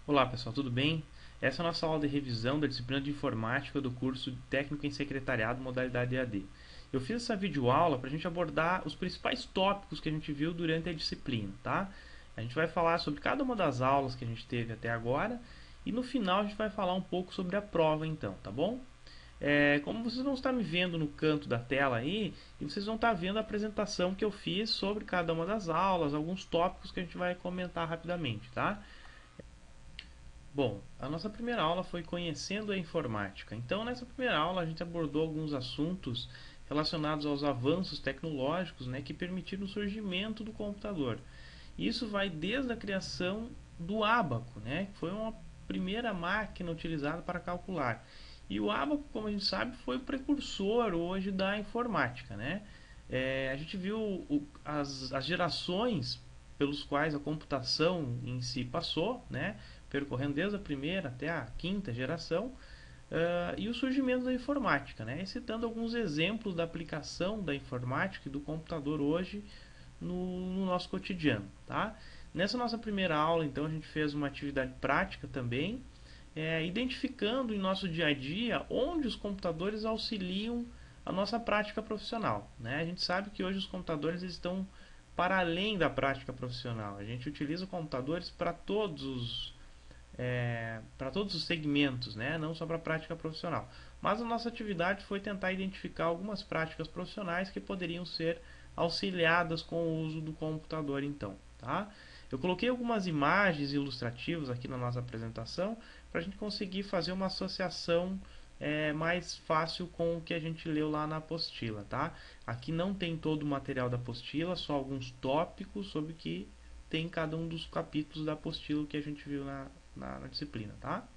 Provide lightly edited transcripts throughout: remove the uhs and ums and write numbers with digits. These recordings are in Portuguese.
Olá pessoal, tudo bem? Essa é a nossa aula de revisão da disciplina de informática do curso Técnico em Secretariado modalidade EAD. Eu fiz essa videoaula para a gente abordar os principais tópicos que a gente viu durante a disciplina, tá? A gente vai falar sobre cada uma das aulas que a gente teve até agora e no final a gente vai falar um pouco sobre a prova então, tá bom? Como vocês vão estar me vendo no canto da tela aí, e vocês vão estar vendo a apresentação que eu fiz sobre cada uma das aulas, alguns tópicos que a gente vai comentar rapidamente, tá? Bom, a nossa primeira aula foi conhecendo a informática. Então, nessa primeira aula, a gente abordou alguns assuntos relacionados aos avanços tecnológicos, né, que permitiram o surgimento do computador. E isso vai desde a criação do ábaco, né, que foi uma primeira máquina utilizada para calcular. E o ábaco, como a gente sabe, foi o precursor hoje da informática, né? A gente viu as gerações pelos quais a computação em si passou, né? Percorrendo desde a primeira até a quinta geração, e o surgimento da informática, né? E citando alguns exemplos da aplicação da informática e do computador hoje no nosso cotidiano, tá? Nessa nossa primeira aula, então, a gente fez uma atividade prática também, identificando em nosso dia a dia onde os computadores auxiliam a nossa prática profissional, né? A gente sabe que hoje os computadores estão para além da prática profissional. A gente utiliza computadores para todos os segmentos, né? Não só para a prática profissional. Mas a nossa atividade foi tentar identificar algumas práticas profissionais que poderiam ser auxiliadas com o uso do computador, então, tá? Eu coloquei algumas imagens ilustrativas aqui na nossa apresentação para a gente conseguir fazer uma associação mais fácil com o que a gente leu lá na apostila, tá? Aqui não tem todo o material da apostila, só alguns tópicos sobre o que tem em cada um dos capítulos da apostila que a gente viu na disciplina, tá?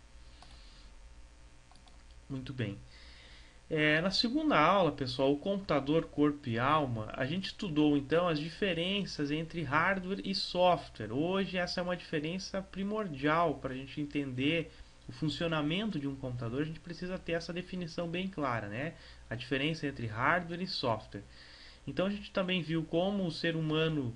Muito bem. Na segunda aula, pessoal, o computador, corpo e alma, a gente estudou então as diferenças entre hardware e software. Hoje essa é uma diferença primordial para a gente entender o funcionamento de um computador. A gente precisa ter essa definição bem clara, né? A diferença entre hardware e software. Então a gente também viu como o ser humano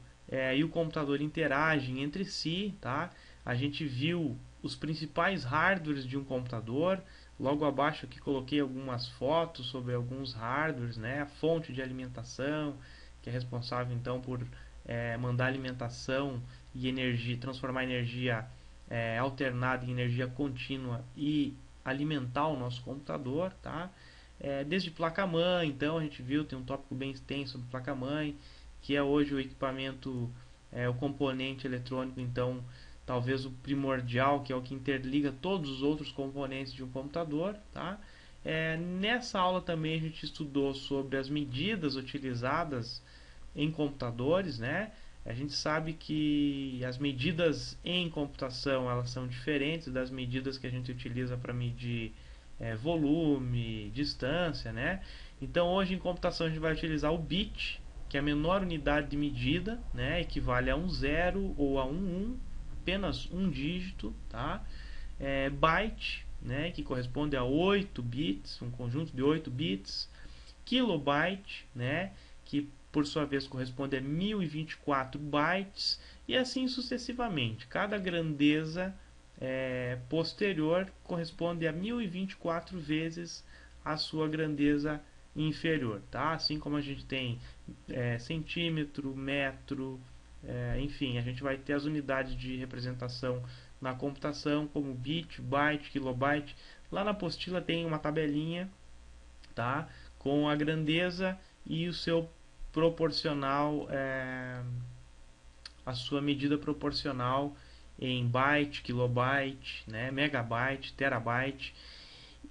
e o computador interagem entre si, tá? A gente viu os principais hardwares de um computador. Logo abaixo aqui coloquei algumas fotos sobre alguns hardwares, né? A fonte de alimentação, que é responsável então por mandar alimentação e energia, transformar energia alternada em energia contínua e alimentar o nosso computador, tá? Desde placa-mãe, então a gente viu, tem um tópico bem extenso sobre placa-mãe, que é hoje o equipamento, o componente eletrônico, então talvez o primordial, que é o que interliga todos os outros componentes de um computador, tá? Nessa aula também a gente estudou sobre as medidas utilizadas em computadores, né? A gente sabe que as medidas em computação elas são diferentes das medidas que a gente utiliza para medir volume, distância, né? Então hoje em computação a gente vai utilizar o bit, que é a menor unidade de medida, né? Equivale a um zero ou a um, apenas um dígito, tá? Byte, né? Que corresponde a 8 bits, um conjunto de 8 bits. Kilobyte, né? Que por sua vez corresponde a 1024 bytes, e assim sucessivamente. Cada grandeza posterior corresponde a 1024 vezes a sua grandeza inferior, tá? Assim como a gente tem centímetro, metro, enfim, a gente vai ter as unidades de representação na computação como bit, byte, kilobyte. Lá na apostila tem uma tabelinha, tá? Com a grandeza e o seu proporcional, a sua medida proporcional em byte, kilobyte, né, megabyte, terabyte.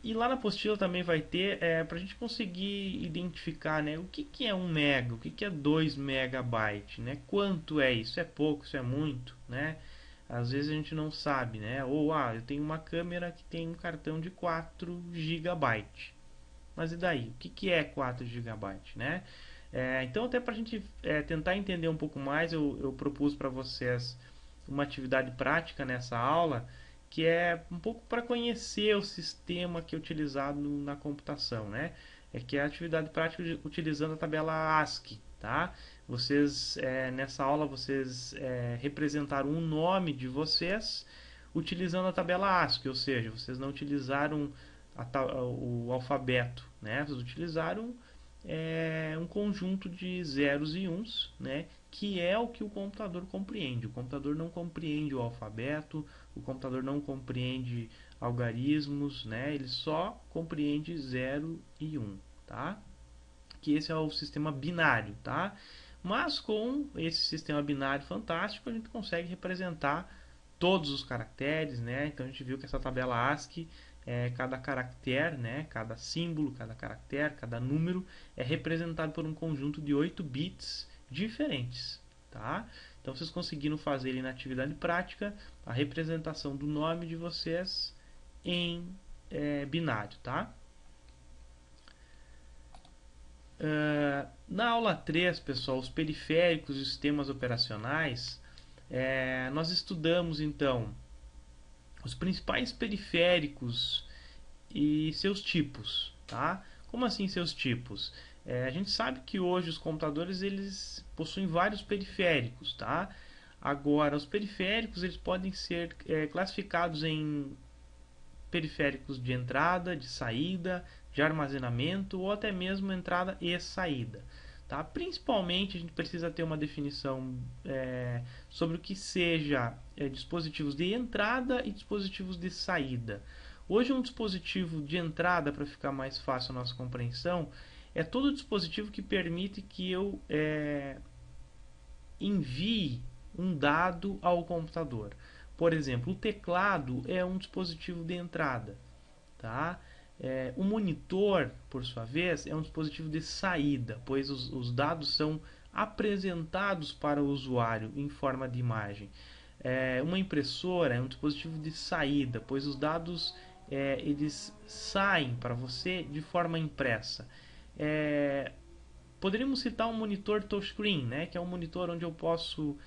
E lá na apostila também vai ter, para a gente conseguir identificar, né, o que é 1 mega, o que é 2 megabytes, né, quanto é isso, é pouco, isso é muito, né? Às vezes a gente não sabe, né? Ou eu tenho uma câmera que tem um cartão de 4 gigabytes. Mas e daí? O que é 4 gigabytes, né? Então, até para a gente tentar entender um pouco mais, eu propus para vocês uma atividade prática nessa aula, que é um pouco para conhecer o sistema que é utilizado na computação, né? Que é a atividade prática utilizando a tabela ASCII, tá? Vocês, nessa aula, vocês representaram um nome de vocês, utilizando a tabela ASCII, ou seja, vocês não utilizaram o alfabeto, né? Vocês utilizaram um conjunto de zeros e uns, né? Que é o que o computador compreende. O computador não compreende o alfabeto, o computador não compreende algarismos, né? Ele só compreende 0 e 1, tá? Que esse é o sistema binário, tá? Mas com esse sistema binário fantástico, a gente consegue representar todos os caracteres, né? Então a gente viu que essa tabela ASCII, cada caractere, né? Cada símbolo, cada caractere, cada número é representado por um conjunto de 8 bits diferentes, tá? Então vocês conseguiram fazer ali na atividade prática a representação do nome de vocês em binário, tá? Na aula 3, pessoal, os periféricos e os sistemas operacionais, nós estudamos então os principais periféricos e seus tipos, tá? Como assim seus tipos? A gente sabe que hoje os computadores eles possuem vários periféricos, tá? Agora, os periféricos eles podem ser classificados em periféricos de entrada, de saída, de armazenamento ou até mesmo entrada e saída. Tá? Principalmente a gente precisa ter uma definição sobre o que seja dispositivos de entrada e dispositivos de saída. Hoje um dispositivo de entrada, para ficar mais fácil a nossa compreensão, é todo dispositivo que permite que eu envie um dado ao computador. Por exemplo, o teclado é um dispositivo de entrada, tá? O monitor, por sua vez, é um dispositivo de saída, pois os dados são apresentados para o usuário em forma de imagem. Uma impressora é um dispositivo de saída, pois os dados eles saem para você de forma impressa. Poderíamos citar um monitor touchscreen, né, que é um monitor onde eu posso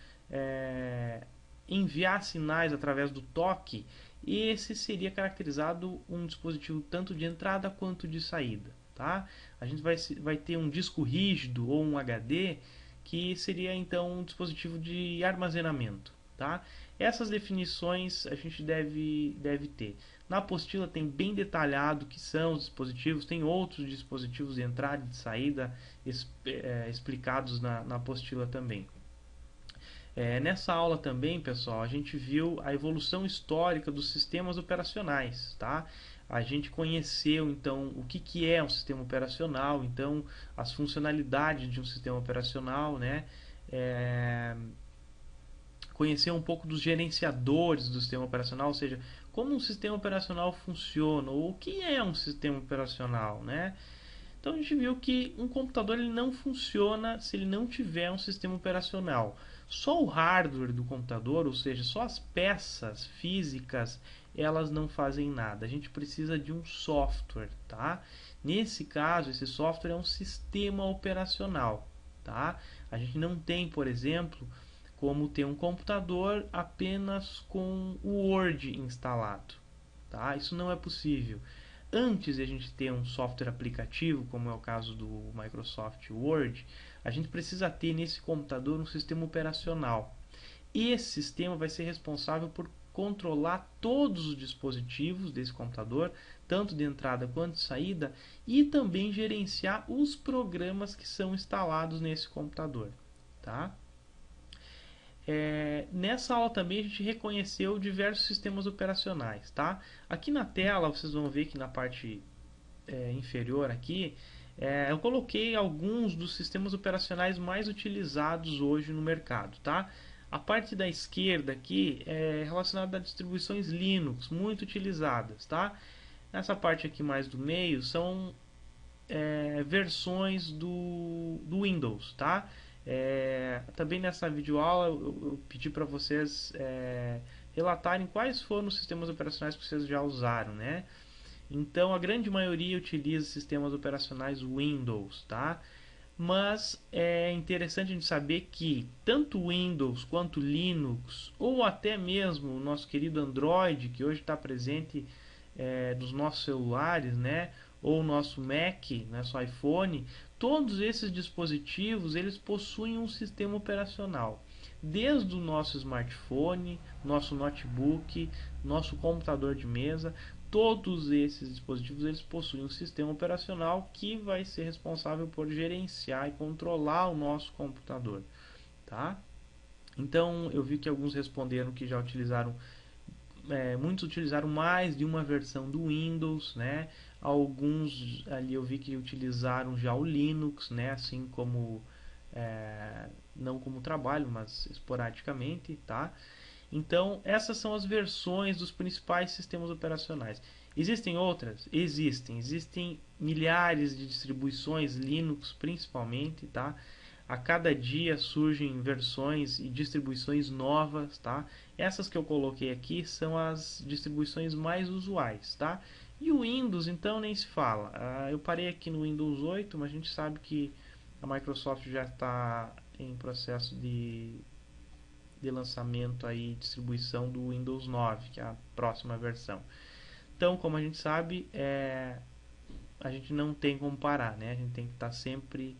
enviar sinais através do toque. Esse seria caracterizado um dispositivo tanto de entrada quanto de saída, tá? A gente vai ter um disco rígido ou um HD, que seria então um dispositivo de armazenamento, tá? Essas definições a gente deve ter. Na apostila tem bem detalhado o que são os dispositivos, tem outros dispositivos de entrada e de saída explicados na apostila também. Nessa aula também, pessoal, a gente viu a evolução histórica dos sistemas operacionais, tá? A gente conheceu, então, o que é um sistema operacional, então, as funcionalidades de um sistema operacional, né? Conhecer um pouco dos gerenciadores do sistema operacional, ou seja, como um sistema operacional funciona, ou o que é um sistema operacional, né? Então, a gente viu que um computador ele não funciona se ele não tiver um sistema operacional. Só o hardware do computador, ou seja, só as peças físicas, elas não fazem nada. A gente precisa de um software, tá? Nesse caso, esse software é um sistema operacional, tá? A gente não tem, por exemplo, como ter um computador apenas com o Word instalado, tá? Isso não é possível. Antes de a gente ter um software aplicativo, como é o caso do Microsoft Word, a gente precisa ter nesse computador um sistema operacional. Esse sistema vai ser responsável por controlar todos os dispositivos desse computador, tanto de entrada quanto de saída, e também gerenciar os programas que são instalados nesse computador, tá? Nessa aula também a gente reconheceu diversos sistemas operacionais, tá? Aqui na tela vocês vão ver que na parte inferior aqui eu coloquei alguns dos sistemas operacionais mais utilizados hoje no mercado, tá? A parte da esquerda aqui é relacionada a distribuições Linux muito utilizadas, tá? Essa parte aqui mais do meio são versões do Windows, tá? Também nessa videoaula eu pedi para vocês relatarem quais foram os sistemas operacionais que vocês já usaram, né? Então a grande maioria utiliza sistemas operacionais Windows, tá? Mas é interessante a gente saber que tanto Windows quanto Linux, ou até mesmo o nosso querido Android, que hoje está presente nos nossos celulares, né? Ou o nosso Mac, nosso iPhone, todos esses dispositivos eles possuem um sistema operacional. desde o nosso smartphone, nosso notebook, nosso computador de mesa. Todos esses dispositivos eles possuem um sistema operacional que vai ser responsável por gerenciar e controlar o nosso computador, tá? Então eu vi que alguns responderam que já utilizaram, muitos utilizaram mais de uma versão do Windows, né? Alguns ali eu vi que utilizaram já o Linux, né? Assim como não como trabalho, mas esporadicamente, tá? Então, essas são as versões dos principais sistemas operacionais. Existem outras? Existem. Existem milhares de distribuições, Linux principalmente, tá? A cada dia surgem versões e distribuições novas, tá? Essas que eu coloquei aqui são as distribuições mais usuais, tá? E o Windows, então, nem se fala. Eu parei aqui no Windows 8, mas a gente sabe que a Microsoft já está em processo de lançamento aí, distribuição do Windows 9, que é a próxima versão. Então, como a gente sabe, a gente não tem como parar, né? A gente tem que estar sempre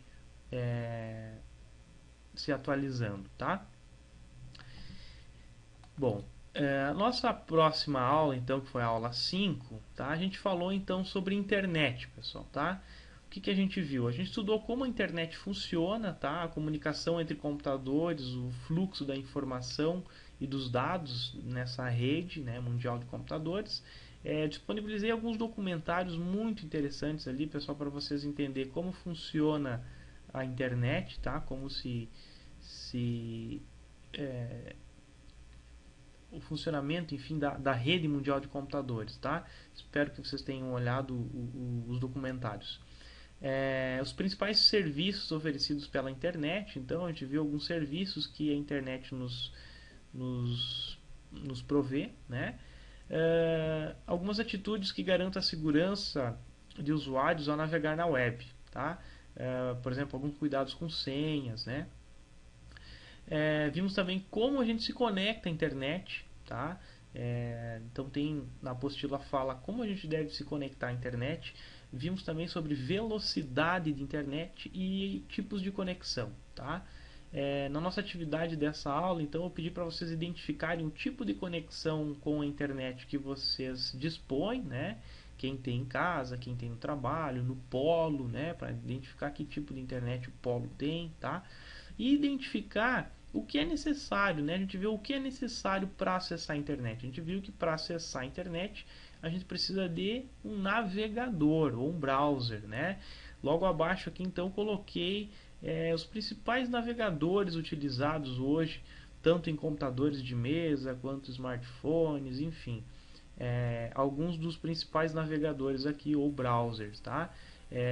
se atualizando, tá? Bom, a nossa próxima aula, então, que foi a aula 5, tá? A gente falou então sobre internet, pessoal, tá? O que a gente viu? A gente estudou como a internet funciona, tá? A comunicação entre computadores, o fluxo da informação e dos dados nessa rede, né, mundial de computadores. Disponibilizei alguns documentários muito interessantes ali, pessoal, para vocês entenderem como funciona a internet, tá? Como se o funcionamento, enfim, da rede mundial de computadores, tá? Espero que vocês tenham olhado os documentários. Os principais serviços oferecidos pela internet, então a gente viu alguns serviços que a internet nos provê, né? Algumas atitudes que garantam a segurança de usuários ao navegar na web, tá? Por exemplo, alguns cuidados com senhas, né? Vimos também como a gente se conecta à internet, tá? Então tem na apostila fala como a gente deve se conectar à internet. Vimos também sobre velocidade de internet e tipos de conexão, tá? Na nossa atividade dessa aula, então eu pedi para vocês identificarem o tipo de conexão com a internet que vocês dispõem, né? Quem tem em casa, quem tem no trabalho, no polo, né? Para identificar que tipo de internet o polo tem, tá? E identificar o que é necessário, né? A gente vê o que é necessário para acessar a internet. A gente viu que para acessar a internet a gente precisa de um navegador ou um browser, né? Logo abaixo aqui então coloquei os principais navegadores utilizados hoje, tanto em computadores de mesa quanto smartphones, enfim, alguns dos principais navegadores aqui ou browsers, tá?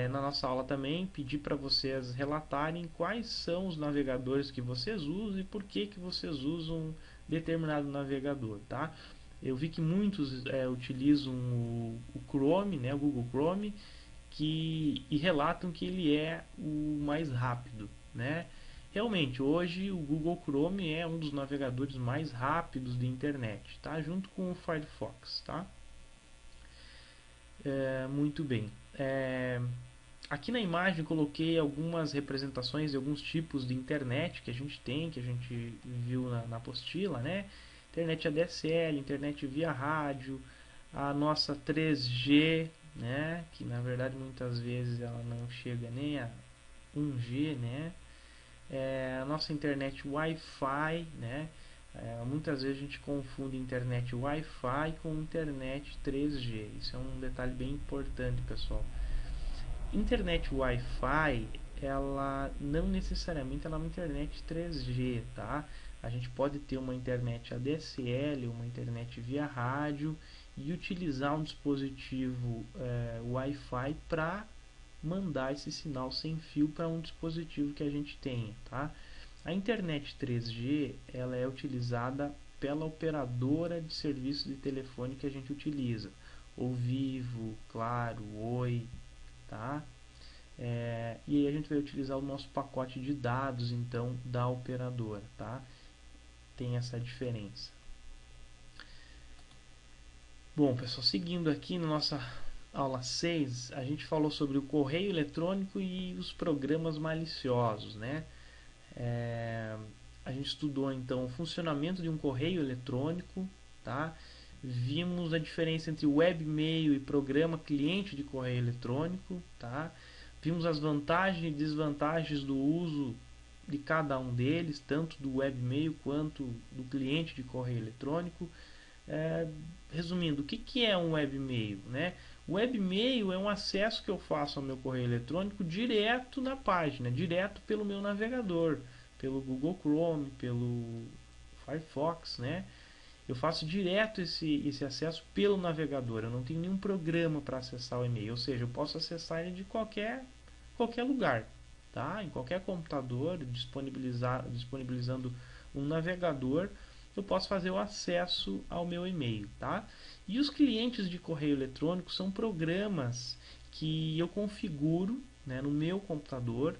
Na nossa aula também pedi para vocês relatarem quais são os navegadores que vocês usam e por que vocês usam determinado navegador, tá? Eu vi que muitos utilizam o Chrome, né, o Google Chrome, e relatam que ele é o mais rápido, né? Realmente, hoje o Google Chrome é um dos navegadores mais rápidos de internet, tá? Junto com o Firefox, tá? Muito bem. Aqui na imagem coloquei algumas representações de alguns tipos de internet que a gente tem, que a gente viu na apostila, né? Internet ADSL, internet via rádio, a nossa 3G, né? Que na verdade muitas vezes ela não chega nem a 1G, né? A nossa internet Wi-Fi, né? Muitas vezes a gente confunde internet Wi-Fi com internet 3G. Isso é um detalhe bem importante, pessoal. Internet Wi-Fi, ela não necessariamente ela é uma internet 3G, tá? A gente pode ter uma internet ADSL, uma internet via rádio e utilizar um dispositivo Wi-Fi para mandar esse sinal sem fio para um dispositivo que a gente tenha, tá? A internet 3G ela é utilizada pela operadora de serviço de telefone que a gente utiliza, ou Vivo, Claro, Oi, tá? E aí a gente vai utilizar o nosso pacote de dados então da operadora, tá? Tem essa diferença. Bom, pessoal, seguindo aqui na nossa aula 6, a gente falou sobre o correio eletrônico e os programas maliciosos, né? a gente estudou então o funcionamento de um correio eletrônico, tá? Vimos a diferença entre webmail e programa cliente de correio eletrônico, tá? Vimos as vantagens e desvantagens do uso de cada um deles, tanto do webmail quanto do cliente de correio eletrônico. Resumindo, o que é um webmail, né? O webmail é um acesso que eu faço ao meu correio eletrônico direto na página, direto pelo meu navegador, pelo Google Chrome, pelo Firefox, né? Eu faço direto esse acesso pelo navegador, eu não tenho nenhum programa para acessar o e-mail, ou seja, eu posso acessar ele de qualquer lugar, tá? Em qualquer computador, disponibilizando um navegador, eu posso fazer o acesso ao meu e-mail, tá? E os clientes de correio eletrônico são programas que eu configuro, né, no meu computador,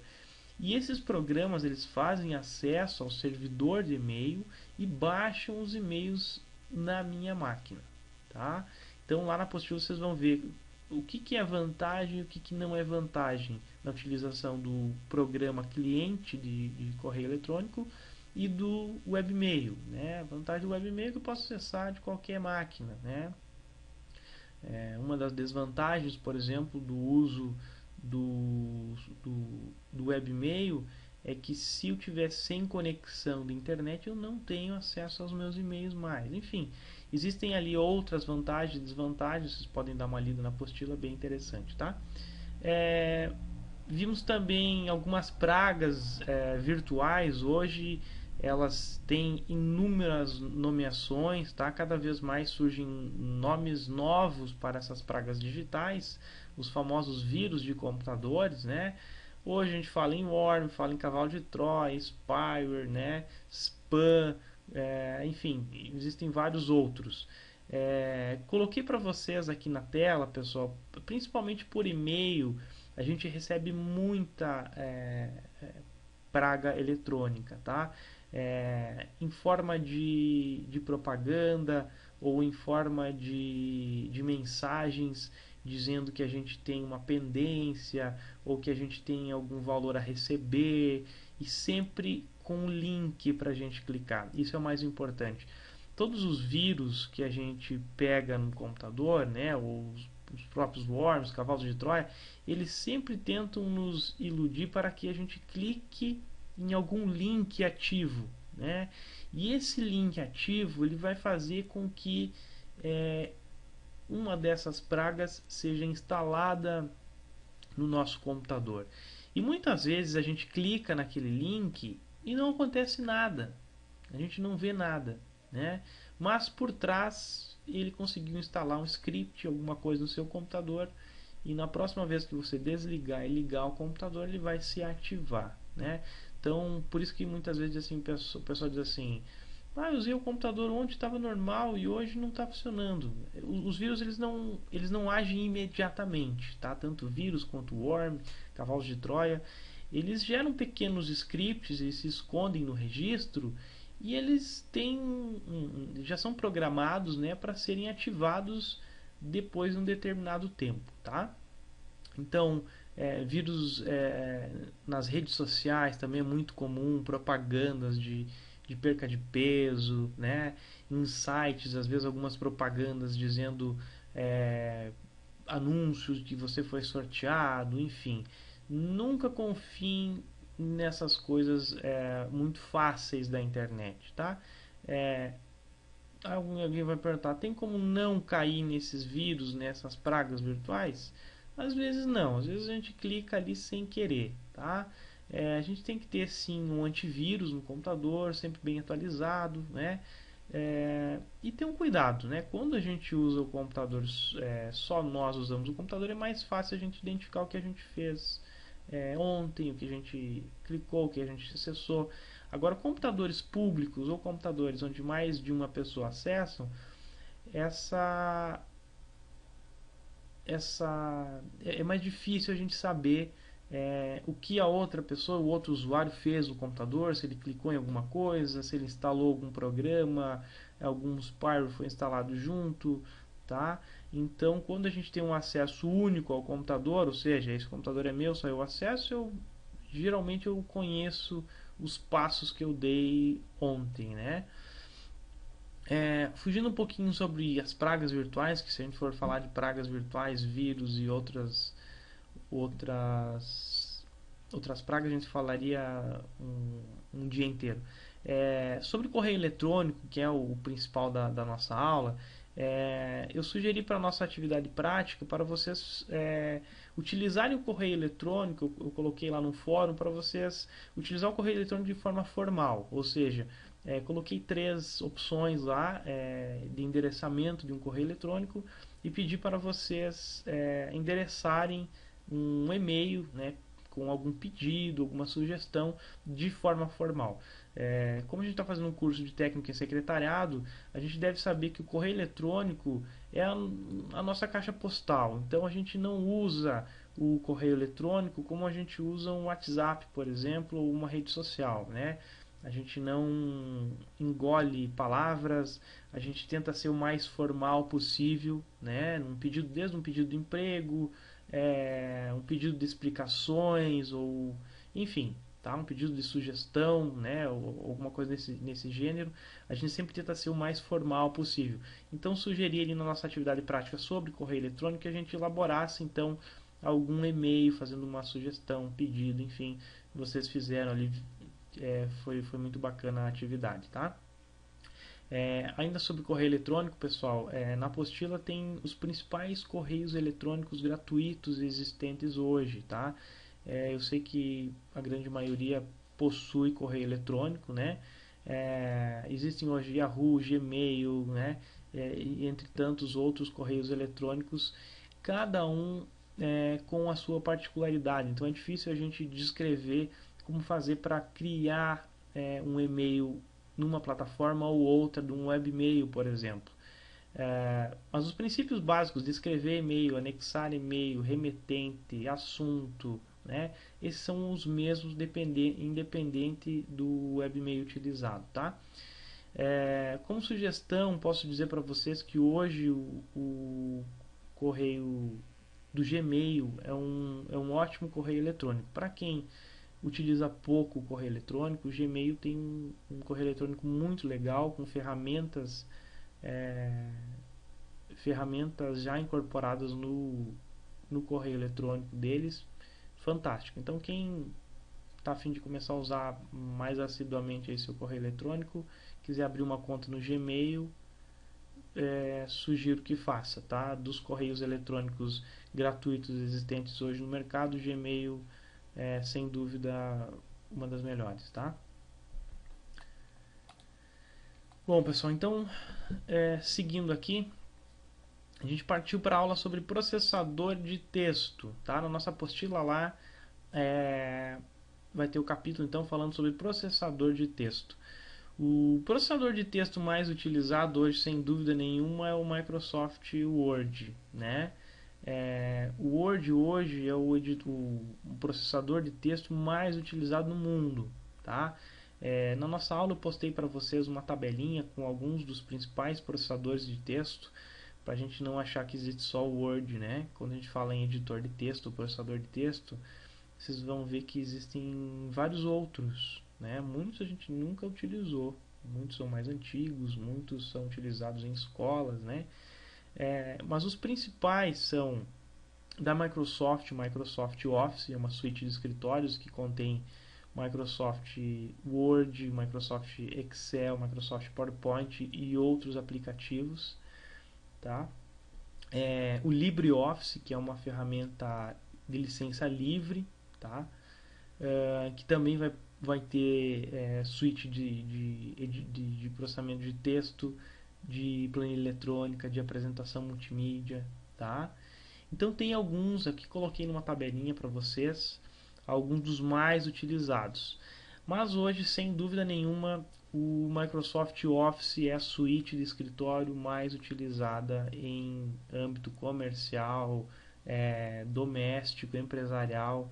e esses programas eles fazem acesso ao servidor de e-mail e baixam os e-mails na minha máquina, tá? Então lá na apostila vocês vão ver o que é vantagem e o que não é vantagem na utilização do programa cliente de correio eletrônico e do webmail, né? A vantagem do webmail é que eu posso acessar de qualquer máquina, né? Uma das desvantagens, por exemplo, do uso do webmail é que se eu tiver sem conexão de internet eu não tenho acesso aos meus e-mails mais. Enfim, existem ali outras vantagens e desvantagens, vocês podem dar uma lida na apostila, bem interessante, tá? Vimos também algumas pragas virtuais. Hoje elas têm inúmeras nomeações, tá? Cada vez mais surgem nomes novos para essas pragas digitais, os famosos vírus de computadores, né? Hoje a gente fala em worm, fala em cavalo de Troia, spyware, né? Spam, enfim, existem vários outros. Coloquei para vocês aqui na tela, pessoal, principalmente por e-mail, a gente recebe muita praga eletrônica, tá? Em forma de propaganda ou em forma de mensagens dizendo que a gente tem uma pendência ou que a gente tem algum valor a receber, e sempre com um link para a gente clicar. Isso é o mais importante. Todos os vírus que a gente pega no computador, né, os próprios worms, cavalos de Troia, eles sempre tentam nos iludir para que a gente clique em algum link ativo, né? E esse link ativo ele vai fazer com que uma dessas pragas seja instalada no nosso computador. E muitas vezes a gente clica naquele link e não acontece nada, a gente não vê nada, né? Mas por trás ele conseguiu instalar um script, alguma coisa no seu computador, e na próxima vez que você desligar e ligar o computador ele vai se ativar, né? Então por isso que muitas vezes assim, o pessoal diz assim: eu usei o computador ontem, estava normal e hoje não está funcionando. Os vírus eles não agem imediatamente, tá? Tanto o vírus quanto o worm, cavalos de Troia, eles geram pequenos scripts e se escondem no registro, e eles já são programados, né, para serem ativados depois de um determinado tempo, tá? Então, vírus nas redes sociais também é muito comum, propagandas de perca de peso, né? Em sites, às vezes algumas propagandas dizendo anúncios de você foi sorteado, enfim. Nunca confiem nessas coisas muito fáceis da internet, tá? Alguém vai perguntar: tem como não cair nesses vírus, nessas pragas virtuais? Às vezes não, às vezes a gente clica ali sem querer, tá? A gente tem que ter sim um antivírus no computador, sempre bem atualizado, né? E ter um cuidado, né? Quando a gente usa o computador, só nós usamos o computador, é mais fácil a gente identificar o que a gente fez ontem, o que a gente clicou, o que a gente acessou. Agora, computadores públicos ou computadores onde mais de uma pessoa acessam, essa é mais difícil a gente saber o que a outra pessoa, o outro usuário fez no computador, se ele clicou em alguma coisa, se ele instalou algum programa, algum spyware foi instalado junto, tá? Então, quando a gente tem um acesso único ao computador, ou seja, esse computador é meu, só eu acesso, geralmente eu conheço os passos que eu dei ontem, né? Fugindo um pouquinho sobre as pragas virtuais, que se a gente for falar de pragas virtuais, vírus e outras outras pragas, a gente falaria um dia inteiro. Sobre correio eletrônico, que é o principal da nossa aula, eu sugeri para a nossa atividade prática para vocês utilizarem o correio eletrônico. Eu coloquei lá no fórum para vocês utilizar o correio eletrônico de forma formal, ou seja, coloquei 3 opções lá de endereçamento de um correio eletrônico e pedi para vocês endereçarem um e-mail, né, com algum pedido, alguma sugestão de forma formal. Como a gente está fazendo um curso de técnica em secretariado, a gente deve saber que o correio eletrônico é a nossa caixa postal. Então a gente não usa o correio eletrônico como a gente usa um WhatsApp, por exemplo, ou uma rede social, né? A gente não engole palavras, a gente tenta ser o mais formal possível, né? Desde um pedido de emprego, um pedido de explicações, ou enfim, tá? Um pedido de sugestão, né? Ou alguma coisa nesse gênero. A gente sempre tenta ser o mais formal possível. Então sugeri ali na nossa atividade prática sobre correio eletrônico que a gente elaborasse então algum e-mail fazendo uma sugestão, um pedido, enfim, vocês fizeram ali. Foi muito bacana a atividade, tá? Ainda sobre correio eletrônico, pessoal, na apostila tem os principais correios eletrônicos gratuitos existentes hoje, tá? Eu sei que a grande maioria possui correio eletrônico, né? Existem hoje Yahoo, Gmail, né? E entre tantos outros correios eletrônicos, cada um com a sua particularidade. Então é difícil a gente descrever como fazer para criar um e-mail numa plataforma ou outra de um webmail, por exemplo. Mas os princípios básicos de escrever e-mail, anexar e-mail, remetente, assunto, né? Esses são os mesmos independente do webmail utilizado, tá? Como sugestão, posso dizer para vocês que hoje o correio do Gmail é um ótimo correio eletrônico. Para quem utiliza pouco o correio eletrônico, o Gmail tem um correio eletrônico muito legal, com ferramentas já incorporadas no correio eletrônico deles. Fantástico. Então quem está a fim de começar a usar mais assiduamente aí seu correio eletrônico, quiser abrir uma conta no Gmail, sugiro que faça, tá? Dos correios eletrônicos gratuitos existentes hoje no mercado, o Gmail sem dúvida uma das melhores, tá? Bom, pessoal, então seguindo aqui, a gente partiu para a aula sobre processador de texto, tá? Na nossa apostila lá vai ter o capítulo então falando sobre processador de texto. O processador de texto mais utilizado hoje, sem dúvida nenhuma, é o Microsoft Word, né? O Word hoje é o processador de texto mais utilizado no mundo, tá? Na nossa aula eu postei para vocês uma tabelinha com alguns dos principais processadores de texto, para a gente não achar que existe só o Word, né? Quando a gente fala em editor de texto, processador de texto, vocês vão ver que existem vários outros, né? Muitos a gente nunca utilizou, muitos são mais antigos, muitos são utilizados em escolas, né? Mas os principais são da Microsoft Office, é uma suíte de escritórios que contém Microsoft Word, Microsoft Excel, Microsoft PowerPoint e outros aplicativos, tá? O LibreOffice, que é uma ferramenta de licença livre, tá? Que também vai ter suíte de processamento de texto, de planilha eletrônica, de apresentação multimídia, tá? Então tem alguns aqui, coloquei numa tabelinha para vocês, alguns dos mais utilizados. Mas hoje, sem dúvida nenhuma, o Microsoft Office é a suíte de escritório mais utilizada em âmbito comercial, doméstico, empresarial.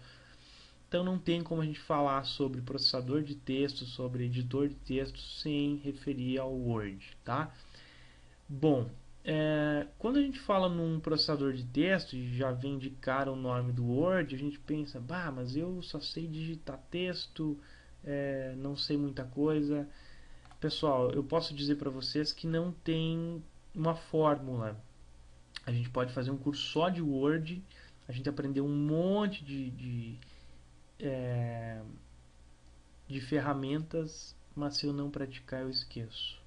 Então não tem como a gente falar sobre processador de texto, sobre editor de texto, sem referir ao Word, tá? Bom, quando a gente fala num processador de texto e já vem de cara o nome do Word, a gente pensa, bah, mas eu só sei digitar texto, não sei muita coisa. Pessoal, eu posso dizer para vocês que não tem uma fórmula. A gente pode fazer um curso só de Word, a gente aprender um monte de ferramentas, mas se eu não praticar eu esqueço,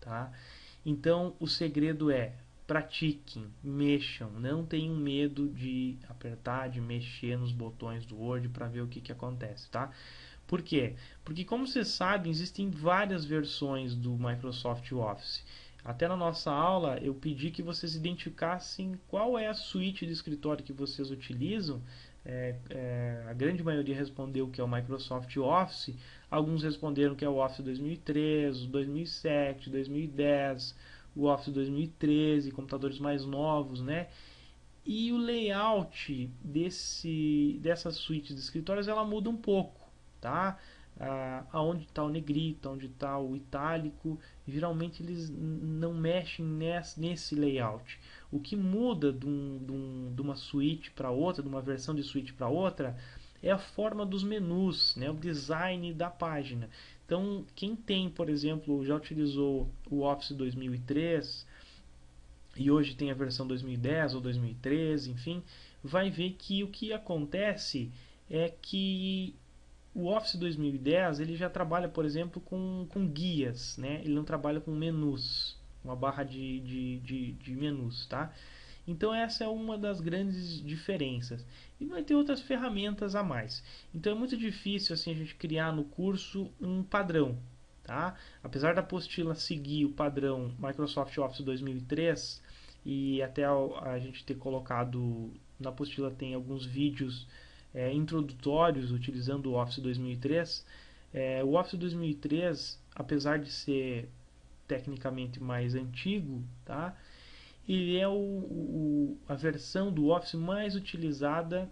tá? Então o segredo é: pratiquem, mexam, não tenham medo de apertar, de mexer nos botões do Word para ver o que acontece, tá? Por quê? Porque, como vocês sabem, existem várias versões do Microsoft Office. Até na nossa aula eu pedi que vocês identificassem qual é a suíte de escritório que vocês utilizam. A grande maioria respondeu que é o Microsoft Office, alguns responderam que é o Office 2003, o 2007, 2010, o Office 2013, computadores mais novos, né? E o layout dessa suíte de escritórios ela muda um pouco, tá? Aonde está o negrito, onde está o itálico, geralmente eles não mexem nesse layout. O que muda de uma suíte para outra, de uma versão de suíte para outra, é a forma dos menus, né? O design da página. Então, quem tem, por exemplo, já utilizou o Office 2003 e hoje tem a versão 2010 ou 2013, enfim, vai ver que o que acontece é que o Office 2010 ele já trabalha, por exemplo, com guias, né? Ele não trabalha com menus, uma barra de menus, tá? Então essa é uma das grandes diferenças. E vai ter outras ferramentas a mais. Então é muito difícil assim a gente criar no curso um padrão, tá? Apesar da apostila seguir o padrão Microsoft Office 2003 e até a gente ter colocado na apostila tem alguns vídeos introdutórios utilizando o Office 2003. O Office 2003, apesar de ser tecnicamente mais antigo, tá? Ele é a versão do Office mais utilizada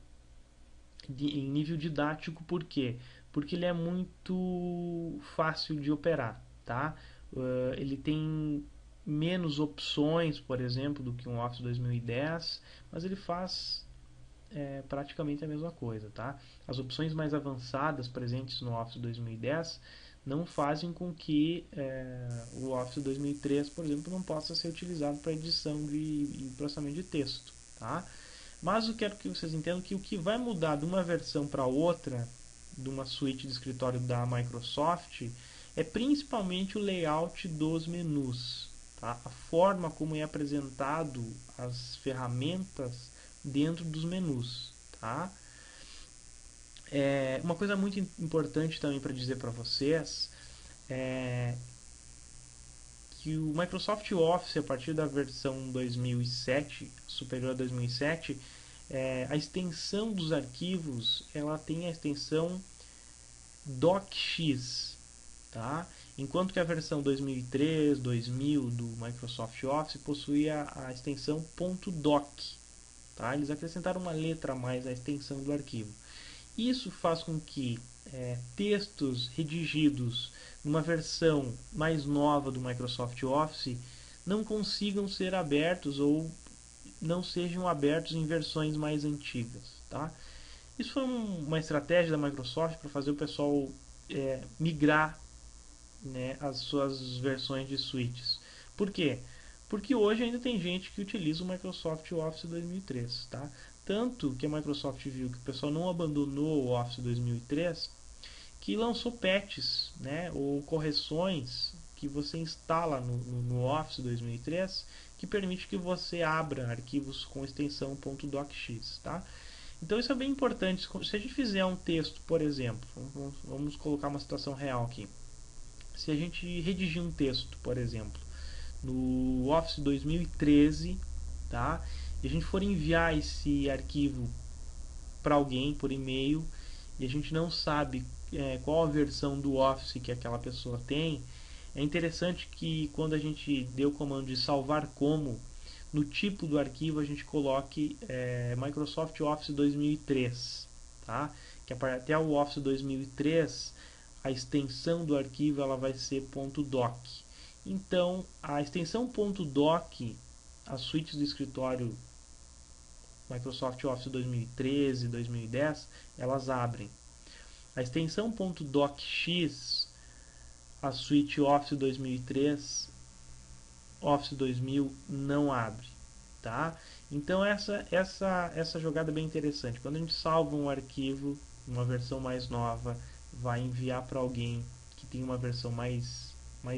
em nível didático. Por quê? Porque ele é muito fácil de operar, tá? Ele tem menos opções, por exemplo, do que um Office 2010, mas ele faz praticamente a mesma coisa, tá? As opções mais avançadas presentes no Office 2010 não fazem com que o Office 2003, por exemplo, não possa ser utilizado para edição e processamento de texto, tá? Mas eu quero que vocês entendam que o que vai mudar de uma versão para outra, de uma suíte de escritório da Microsoft, é principalmente o layout dos menus, tá? A forma como é apresentado as ferramentas dentro dos menus, tá? Uma coisa muito importante também para dizer para vocês é que o Microsoft Office, a partir da versão 2007, superior a 2007, a extensão dos arquivos ela tem a extensão docx, tá? Enquanto que a versão 2003, 2000 do Microsoft Office possuía a extensão .doc, tá? Eles acrescentaram uma letra a mais à extensão do arquivo. Isso faz com que textos redigidos numa versão mais nova do Microsoft Office não consigam ser abertos ou não sejam abertos em versões mais antigas, tá? Isso foi uma estratégia da Microsoft para fazer o pessoal migrar, né, as suas versões de suítes. Por quê? Porque hoje ainda tem gente que utiliza o Microsoft Office 2003, tá? Tanto que a Microsoft viu que o pessoal não abandonou o Office 2003, que lançou patches, né, ou correções que você instala no Office 2003, que permite que você abra arquivos com extensão .docx, tá? Então isso é bem importante. Se a gente fizer um texto, por exemplo, vamos colocar uma situação real aqui. Se a gente redigir um texto, por exemplo, no Office 2013, tá? E a gente for enviar esse arquivo para alguém por e-mail e a gente não sabe qual a versão do Office que aquela pessoa tem, é interessante que quando a gente dê o comando de salvar como, no tipo do arquivo a gente coloque Microsoft Office 2003, tá? Que até o Office 2003 a extensão do arquivo ela vai ser .doc. Então a extensão .doc, as suítes do escritório Microsoft Office 2013, 2010, elas abrem. A extensão .docx, a suíte Office 2003, Office 2000 não abre, tá? Então essa jogada é bem interessante. Quando a gente salva um arquivo, uma versão mais nova, vai enviar para alguém que tem uma versão mais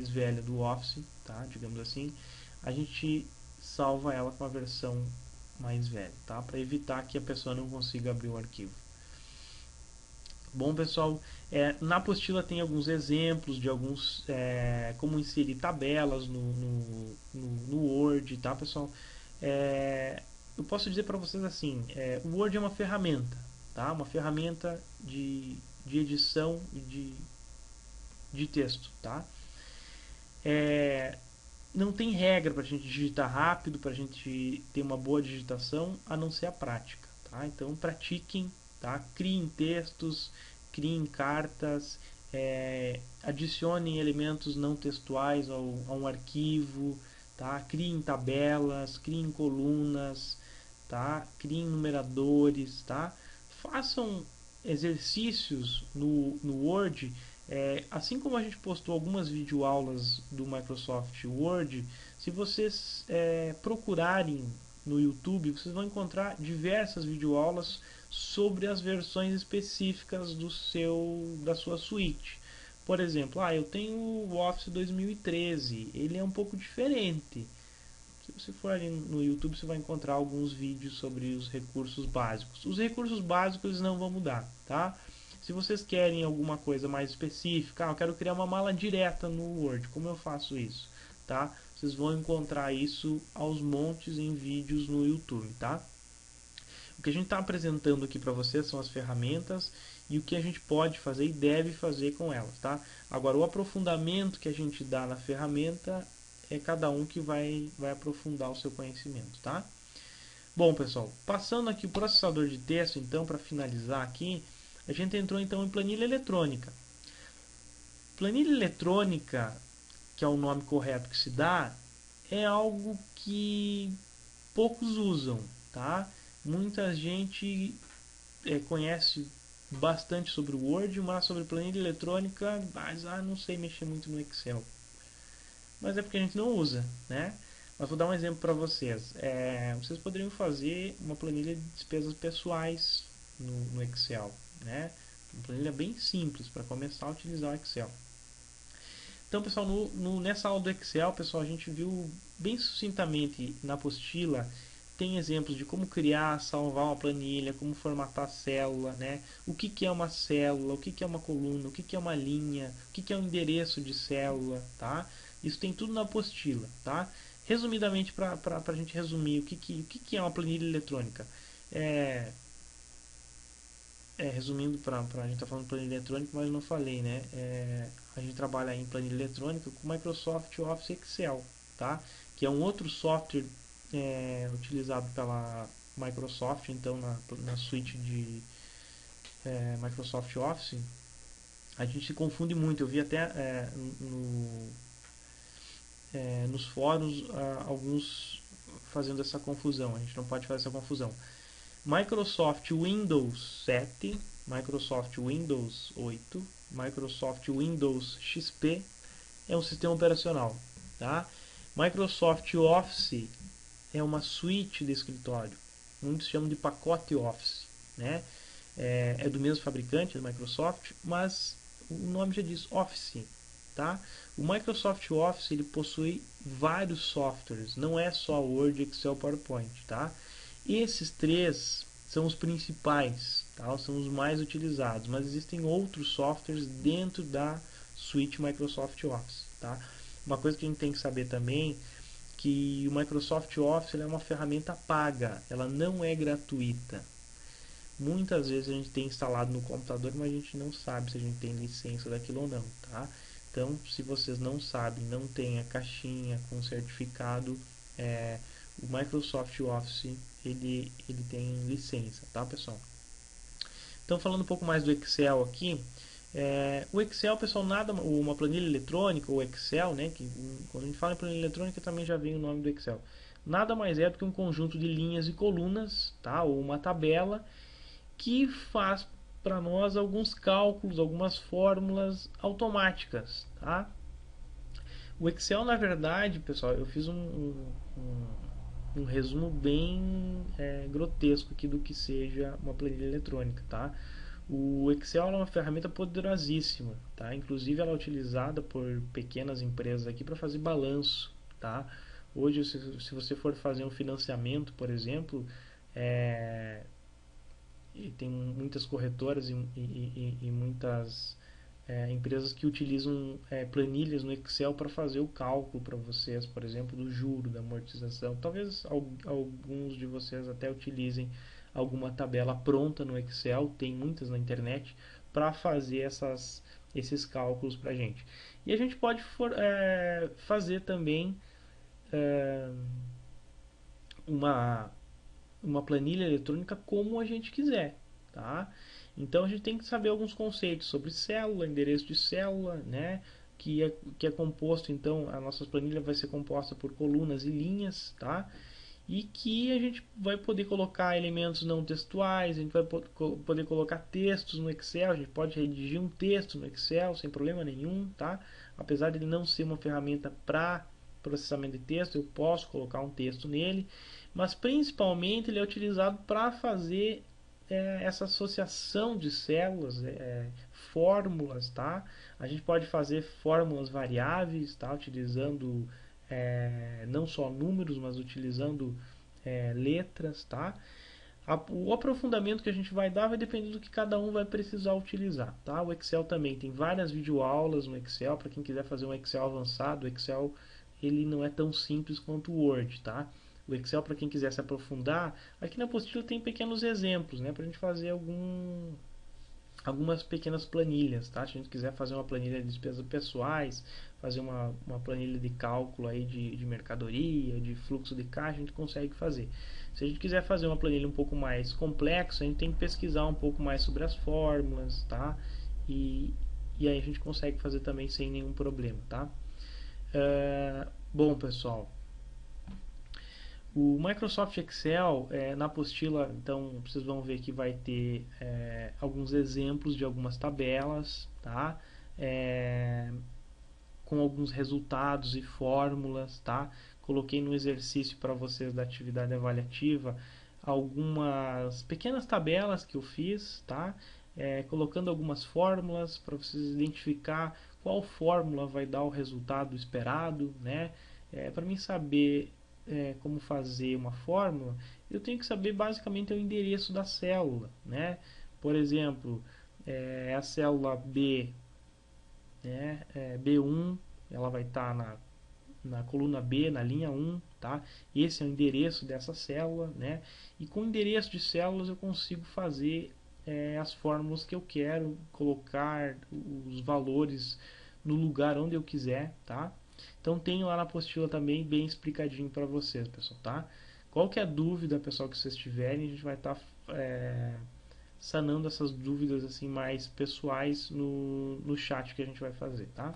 velha do Office, tá? Digamos assim, a gente salva ela com a versão mais velha, tá? Para evitar que a pessoa não consiga abrir o arquivo. Bom, pessoal, na apostila tem alguns exemplos de como inserir tabelas no Word, tá, pessoal? Eu posso dizer para vocês assim, o Word é uma ferramenta, tá? Uma ferramenta de edição e de texto, tá? Não tem regra para a gente digitar rápido, para a gente ter uma boa digitação, a não ser a prática, tá? Então pratiquem, tá? Criem textos, criem cartas, adicionem elementos não textuais a um arquivo, tá? Criem tabelas, criem colunas, tá? Criem numeradores, tá? Façam exercícios no Word. Assim como a gente postou algumas videoaulas do Microsoft Word, se vocês procurarem no YouTube, vocês vão encontrar diversas videoaulas sobre as versões específicas da sua suíte. Por exemplo, eu tenho o Office 2013, ele é um pouco diferente. Se você for ali no YouTube, você vai encontrar alguns vídeos sobre os recursos básicos. Os recursos básicos eles não vão mudar, tá? Se vocês querem alguma coisa mais específica, eu quero criar uma mala direta no Word, como eu faço isso, tá? Vocês vão encontrar isso aos montes em vídeos no YouTube, tá? O que a gente está apresentando aqui para vocês são as ferramentas e o que a gente pode fazer e deve fazer com elas, tá? Agora, o aprofundamento que a gente dá na ferramenta é cada um que vai aprofundar o seu conhecimento, tá? Bom, pessoal, passando aqui o processador de texto, então, para finalizar aqui, a gente entrou então em planilha eletrônica. Planilha eletrônica, que é o nome correto que se dá, é algo que poucos usam, tá? Muita gente conhece bastante sobre o Word, mas sobre planilha eletrônica, mas não sei mexer muito no Excel. Mas é porque a gente não usa, né? Mas vou dar um exemplo para vocês. Vocês poderiam fazer uma planilha de despesas pessoais no Excel, né? Uma planilha bem simples para começar a utilizar o Excel. Então, pessoal, nessa aula do Excel, pessoal, a gente viu bem sucintamente na apostila, tem exemplos de como criar, salvar uma planilha, como formatar a célula, né? O que é uma célula, o que é uma coluna, o que é uma linha, o que é um endereço de célula, tá? Isso tem tudo na apostila, tá? Resumidamente, para a gente resumir, o que é uma planilha eletrônica? Resumindo, a gente está falando de planilha eletrônica, mas não falei, né? A gente trabalha em planilha eletrônica com Microsoft Office Excel, tá? Que é um outro software utilizado pela Microsoft, então na suíte de Microsoft Office. A gente se confunde muito, eu vi até nos fóruns alguns fazendo essa confusão, a gente não pode fazer essa confusão. Microsoft Windows 7, Microsoft Windows 8, Microsoft Windows XP é um sistema operacional, tá? Microsoft Office é uma suíte de escritório, muitos chamam de pacote Office, né? É do mesmo fabricante, do Microsoft, mas o nome já diz Office, tá? O Microsoft Office ele possui vários softwares, não é só Word, Excel, PowerPoint, tá? Esses três são os principais, tá? São os mais utilizados, mas existem outros softwares dentro da suíte Microsoft Office, tá? Uma coisa que a gente tem que saber também que o Microsoft Office é uma ferramenta paga, ela não é gratuita. Muitas vezes a gente tem instalado no computador, mas a gente não sabe se a gente tem licença daquilo ou não, tá? Então, se vocês não sabem, não tem a caixinha com certificado, o Microsoft Office ele tem licença, tá, pessoal? Então, falando um pouco mais do Excel aqui, o Excel, pessoal, uma planilha eletrônica, ou Excel, né, que quando a gente fala em planilha eletrônica também já vem o nome do Excel. Nada mais é do que um conjunto de linhas e colunas, tá, ou uma tabela que faz para nós alguns cálculos, algumas fórmulas automáticas, tá? O Excel, na verdade, pessoal, eu fiz um resumo bem grotesco aqui do que seja uma planilha eletrônica, tá? O Excel é uma ferramenta poderosíssima, tá? Inclusive ela é utilizada por pequenas empresas aqui para fazer balanço, tá? Hoje, se você for fazer um financiamento, por exemplo, e tem muitas corretoras e muitas empresas que utilizam planilhas no Excel para fazer o cálculo para vocês, por exemplo, do juro, da amortização. Talvez alguns de vocês até utilizem alguma tabela pronta no Excel, tem muitas na internet, para fazer esses cálculos para a gente. E a gente pode fazer também uma uma planilha eletrônica como a gente quiser, tá? Então a gente tem que saber alguns conceitos sobre célula, endereço de célula, né? Que é composto, então a nossa planilha vai ser composta por colunas e linhas, tá? E que a gente vai poder colocar elementos não textuais, a gente vai poder colocar textos no Excel, a gente pode redigir um texto no Excel sem problema nenhum, tá? Apesar de ele não ser uma ferramenta para processamento de texto, eu posso colocar um texto nele, mas principalmente ele é utilizado para fazer essa associação de células, fórmulas, tá? A gente pode fazer fórmulas variáveis, tá? Utilizando não só números, mas utilizando letras, tá? O aprofundamento que a gente vai dar vai depender do que cada um vai precisar utilizar, tá? O Excel também tem várias videoaulas no Excel para quem quiser fazer um Excel avançado. O Excel ele não é tão simples quanto o Word, tá? O Excel, para quem quiser se aprofundar, aqui na apostila tem pequenos exemplos, né, para a gente fazer algumas pequenas planilhas, tá? Se a gente quiser fazer uma planilha de despesas pessoais, fazer uma planilha de cálculo aí de mercadoria, de fluxo de caixa, a gente consegue fazer. Se a gente quiser fazer uma planilha um pouco mais complexa, a gente tem que pesquisar um pouco mais sobre as fórmulas, tá? E aí a gente consegue fazer também sem nenhum problema, tá? Bom, pessoal, o Microsoft Excel, na apostila, então vocês vão ver que vai ter alguns exemplos de algumas tabelas, tá? Com alguns resultados e fórmulas, tá? Coloquei no exercício para vocês da atividade avaliativa algumas pequenas tabelas que eu fiz, tá? Colocando algumas fórmulas para vocês identificar qual fórmula vai dar o resultado esperado, né? Para mim saber como fazer uma fórmula, eu tenho que saber basicamente o endereço da célula, né? Por exemplo, a célula B, né? B1, ela vai estar na coluna B, na linha 1, tá? Esse é o endereço dessa célula, né? E com o endereço de células eu consigo fazer as fórmulas que eu quero, colocar os valores no lugar onde eu quiser, tá? Então tem lá na apostila também bem explicadinho para vocês, pessoal, tá? Qualquer dúvida, pessoal, que vocês tiverem, a gente vai estar sanando essas dúvidas assim mais pessoais no chat que a gente vai fazer, tá?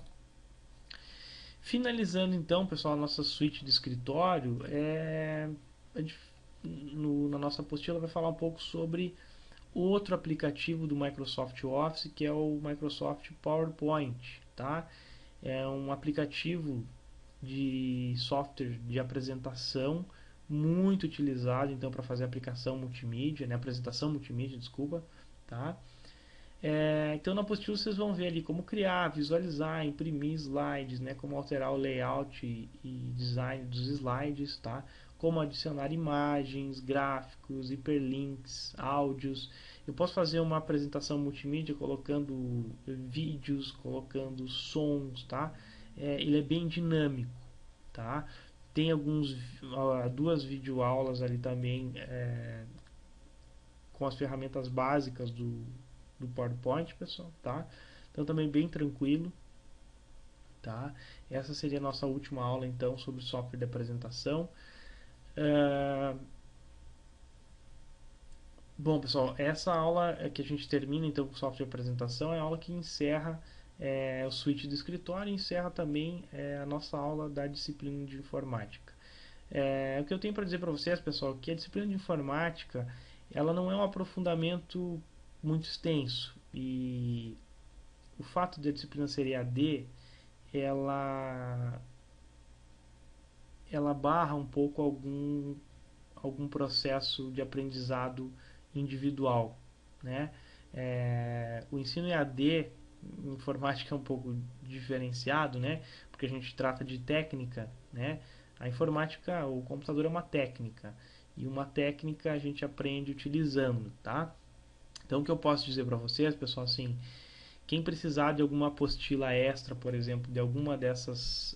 Finalizando então, pessoal, a nossa suíte de escritório, na nossa apostila vai falar um pouco sobre outro aplicativo do Microsoft Office, que é o Microsoft PowerPoint, tá? É um aplicativo de software de apresentação muito utilizado então para fazer aplicação multimídia, né? Apresentação multimídia, desculpa, tá? Então na apostila vocês vão ver ali como criar, visualizar, imprimir slides, né? Como alterar o layout e design dos slides, tá? Como adicionar imagens, gráficos, hiperlinks, áudios. Eu posso fazer uma apresentação multimídia colocando vídeos, colocando sons, tá? Ele é bem dinâmico, tá? Tem duas videoaulas ali também com as ferramentas básicas do PowerPoint, pessoal, tá? Então também bem tranquilo, tá? Essa seria a nossa última aula então sobre software de apresentação. Bom, pessoal, essa aula que a gente termina então com software de apresentação é a aula que encerra o switch do escritório e encerra também a nossa aula da disciplina de informática. O que eu tenho para dizer para vocês, pessoal, é que a disciplina de informática ela não é um aprofundamento muito extenso. E o fato de a disciplina ser EAD, ela, ela barra um pouco algum processo de aprendizado individual, né? O ensino EAD, informática é um pouco diferenciado, né? Porque a gente trata de técnica, né? A informática, o computador é uma técnica, e uma técnica a gente aprende utilizando, tá? Então, o que eu posso dizer para vocês, pessoal, assim, quem precisar de alguma apostila extra, por exemplo, de alguma dessas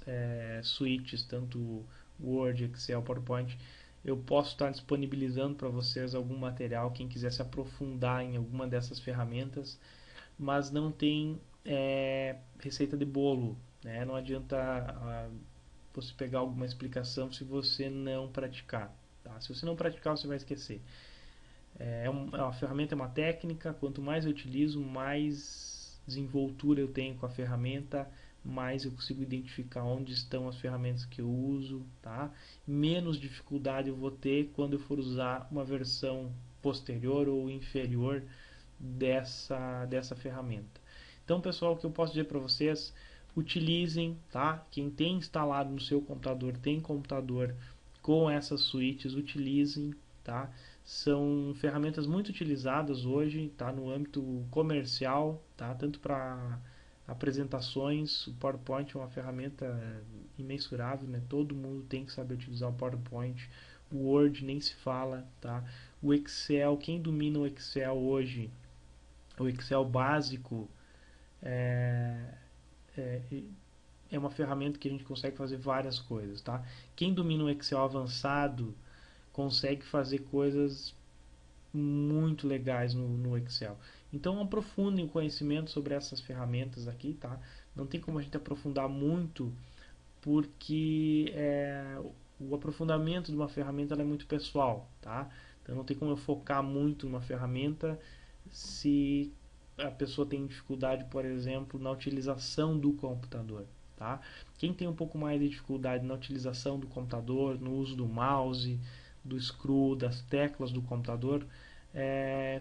suítes, tanto Word, Excel, PowerPoint, eu posso estar disponibilizando para vocês algum material, quem quiser se aprofundar em alguma dessas ferramentas, mas não tem receita de bolo, né? Não adianta você pegar alguma explicação se você não praticar. Tá? Se você não praticar, você vai esquecer. A ferramenta é uma técnica, quanto mais eu utilizo, mais desenvoltura eu tenho com a ferramenta, mais eu consigo identificar onde estão as ferramentas que eu uso, tá? Menos dificuldade eu vou ter quando eu for usar uma versão posterior ou inferior dessa ferramenta. Então, pessoal, o que eu posso dizer para vocês, utilizem, tá? Quem tem instalado no seu computador, tem computador com essas suítes, utilizem, tá? São ferramentas muito utilizadas hoje, tá? No âmbito comercial, tá? Tanto para apresentações, o PowerPoint é uma ferramenta imensurável, né? Todo mundo tem que saber utilizar o PowerPoint. O Word nem se fala, tá? O Excel, quem domina o Excel hoje, o Excel básico, é, é, é uma ferramenta que a gente consegue fazer várias coisas, tá? Quem domina o Excel avançado consegue fazer coisas muito legais no Excel. Então aprofundem o conhecimento sobre essas ferramentas aqui, tá? Não tem como a gente aprofundar muito, porque o aprofundamento de uma ferramenta é muito pessoal, tá? Então não tem como eu focar muito numa ferramenta se a pessoa tem dificuldade, por exemplo, na utilização do computador, tá? Quem tem um pouco mais de dificuldade na utilização do computador, no uso do mouse, do screw, das teclas do computador,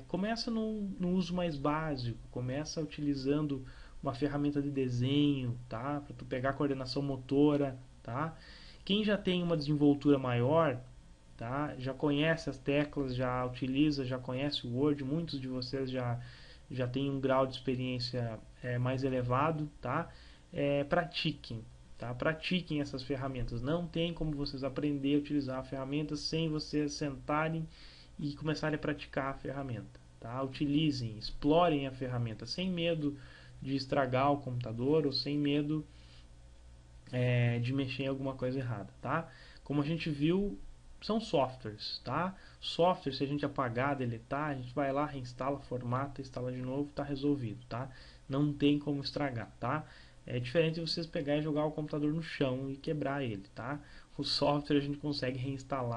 começa no uso mais básico, começa utilizando uma ferramenta de desenho, tá? Para tu pegar a coordenação motora, tá? Quem já tem uma desenvoltura maior, tá? Já conhece as teclas, já utiliza, já conhece o Word, muitos de vocês já têm um grau de experiência mais elevado, tá? Pratiquem, tá? Pratiquem essas ferramentas. Não tem como vocês aprender a utilizar a ferramenta sem vocês sentarem e começarem a praticar a ferramenta, tá? Utilizem, explorem a ferramenta sem medo de estragar o computador ou sem medo de mexer em alguma coisa errada, tá? Como a gente viu, são softwares, tá? Software, se a gente apagar, deletar, a gente vai lá, reinstala, formata, instala de novo, tá resolvido, tá? Não tem como estragar, tá? É diferente de vocês pegar e jogar o computador no chão e quebrar ele, tá? O software a gente consegue reinstalar